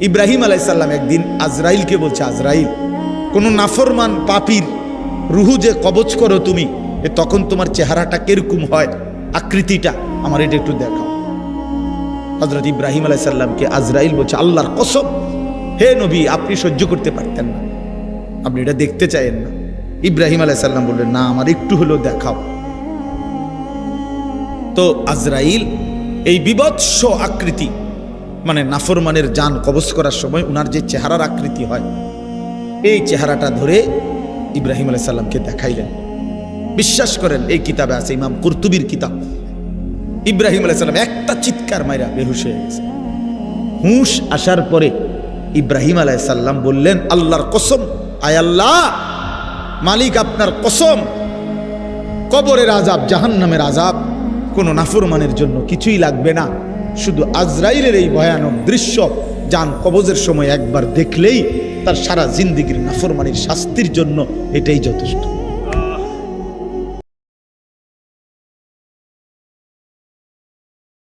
ইব্রাহিম আলাইহিস সালাম একদিন আজরাইলকে বলছে, আজরাইল, কোন নাফরমান পাপীর রুহু যে কবজ করো তুমি, তখন তোমার চেহারাটা কিরকম হয়, আকৃতিটা আমার এটা একটু দেখাও। হযরত ইব্রাহিম আলাইহিস সালামকে আজরাইল বলছে, আল্লাহর কসম হে নবী, আপনি সহ্য করতে পারতেন না, আপনি এটা দেখতে চাইেন না। ইব্রাহিম আলাইহিস সালাম বললেন, না, আমার একটু হলেও দেখাও। তো আজরাইল এই বিভৎস আকৃতি, মানে নাফরমানের জান কবজ করার সময় উনার যে চেহারার আকৃতি হয়, এই চেহারাটা ধরে ইব্রাহিম আলাইহিস সালামকে দেখাইলেন। বিশ্বাস করেন, এই কিতাবে আছে, ইমাম কুরতুবীর কিতাব। ইব্রাহিম আলাইহিস সালাম একটা চিৎকার মাইরা বেহুশ হয়ে গেছে। হুঁশ আসার পরে ইব্রাহিম আলাইহিস সালাম বললেন, আল্লাহর কসম, আয় আল্লাহ, মালিক আপনার কসম, কবরের আযাব, জাহান্নামের আযাব কোনো নাফরমানের জন্য কিছুই লাগবে না, শুধু আজরাইলের এই ভয়ানক দৃশ্য জান কবজের সময় একবার দেখলেই তার সারা জিন্দেগীর নাফরমানির শাস্তির জন্য এটাই যথেষ্ট।